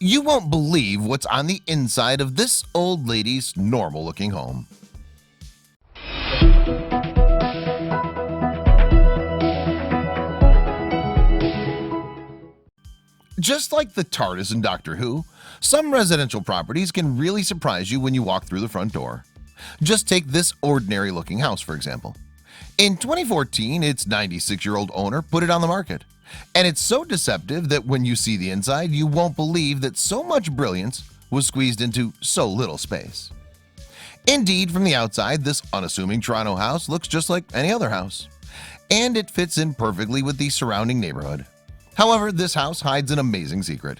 You won't believe what's on the inside of this old lady's normal-looking home. Just like the TARDIS in Doctor Who, some residential properties can really surprise you when you walk through the front door. Just take this ordinary-looking house, for example. In 2014, its 96-year-old owner put it on the market. And it's so deceptive that when you see the inside, you won't believe that so much brilliance was squeezed into so little space. Indeed, from the outside, this unassuming Toronto house looks just like any other house. And it fits in perfectly with the surrounding neighborhood. However, this house hides an amazing secret.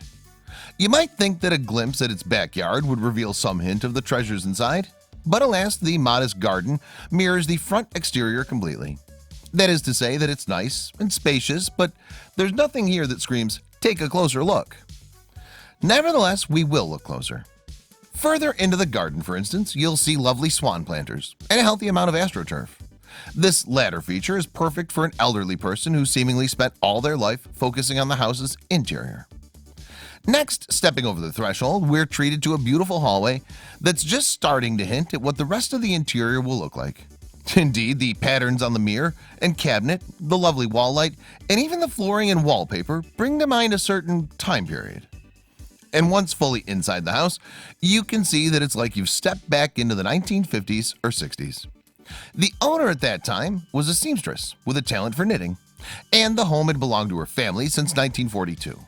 You might think that a glimpse at its backyard would reveal some hint of the treasures inside, but alas, the modest garden mirrors the front exterior completely. That is to say that it's nice and spacious, but there's nothing here that screams, "Take a closer look." Nevertheless, we will look closer. Further into the garden, for instance, you'll see lovely swan planters and a healthy amount of astroturf. This latter feature is perfect for an elderly person who seemingly spent all their life focusing on the house's interior. Next, stepping over the threshold, we're treated to a beautiful hallway that's just starting to hint at what the rest of the interior will look like. Indeed, the patterns on the mirror and cabinet, the lovely wall light, and even the flooring and wallpaper bring to mind a certain time period. And once fully inside the house, you can see that it's like you've stepped back into the 1950s or 60s. The owner at that time was a seamstress with a talent for knitting, and the home had belonged to her family since 1942.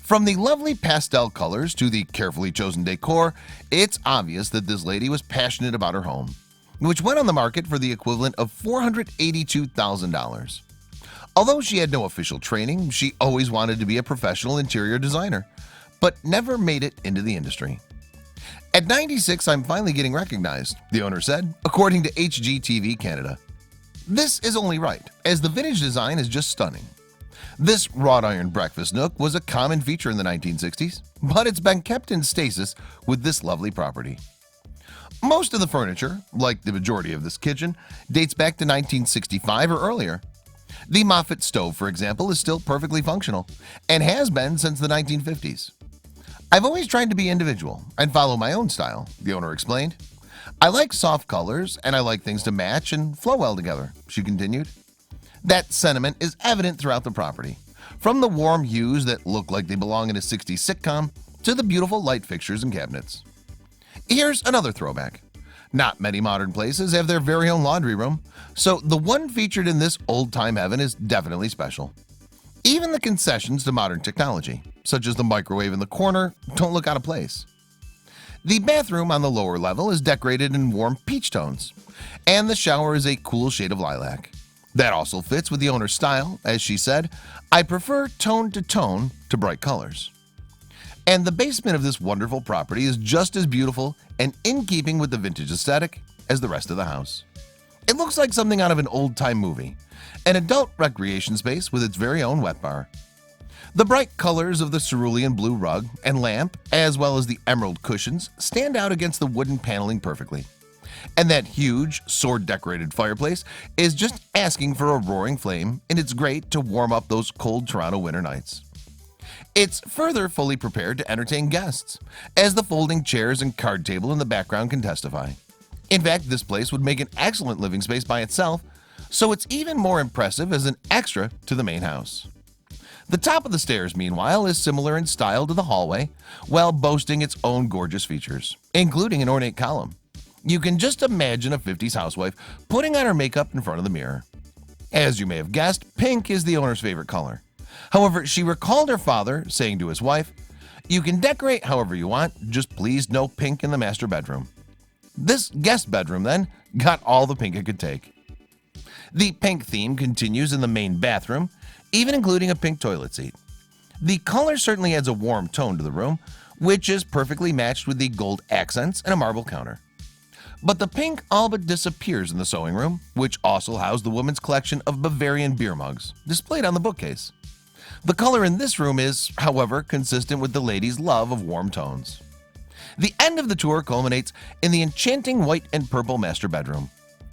From the lovely pastel colors to the carefully chosen decor, it's obvious that this lady was passionate about her home, which went on the market for the equivalent of $482,000. Although she had no official training, she always wanted to be a professional interior designer, but never made it into the industry. At 96, I'm finally getting recognized, the owner said, according to HGTV Canada. This is only right, as the vintage design is just stunning. This wrought iron breakfast nook was a common feature in the 1960s, but it's been kept in stasis with this lovely property. Most of the furniture, like the majority of this kitchen, dates back to 1965 or earlier. The Moffett stove, for example, is still perfectly functional and has been since the 1950s. I've always tried to be individual and follow my own style, the owner explained. I like soft colors and I like things to match and flow well together, she continued. That sentiment is evident throughout the property, from the warm hues that look like they belong in a 60s sitcom to the beautiful light fixtures and cabinets. Here's another throwback. Not many modern places have their very own laundry room, so the one featured in this old-time heaven is definitely special. Even the concessions to modern technology, such as the microwave in the corner, don't look out of place. The bathroom on the lower level is decorated in warm peach tones, and the shower is a cool shade of lilac. That also fits with the owner's style, as she said, "I prefer tone to tone to bright colors." And the basement of this wonderful property is just as beautiful and in keeping with the vintage aesthetic as the rest of the house. It looks like something out of an old-time movie, an adult recreation space with its very own wet bar. The bright colors of the cerulean blue rug and lamp, as well as the emerald cushions, stand out against the wooden paneling perfectly. And that huge, sword-decorated fireplace is just asking for a roaring flame, and it's great to warm up those cold Toronto winter nights. It's further fully prepared to entertain guests, as the folding chairs and card table in the background can testify. In fact, this place would make an excellent living space by itself, so it's even more impressive as an extra to the main house. The top of the stairs, meanwhile, is similar in style to the hallway, while boasting its own gorgeous features, including an ornate column. You can just imagine a 50s housewife putting on her makeup in front of the mirror. As you may have guessed, pink is the owner's favorite color. However, she recalled her father saying to his wife, "You can decorate however you want, just please no pink in the master bedroom." This guest bedroom, then, got all the pink it could take. The pink theme continues in the main bathroom, even including a pink toilet seat. The color certainly adds a warm tone to the room, which is perfectly matched with the gold accents and a marble counter. But the pink all but disappears in the sewing room, which also housed the woman's collection of Bavarian beer mugs, displayed on the bookcase. The color in this room is, however, consistent with the lady's love of warm tones. The end of the tour culminates in the enchanting white and purple master bedroom.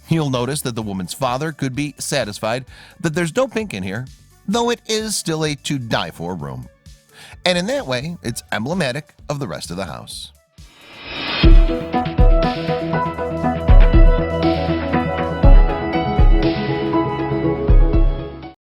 You'll notice that the woman's father could be satisfied that there's no pink in here, though it is still a to-die-for room. and in that way it's emblematic of the rest of the house.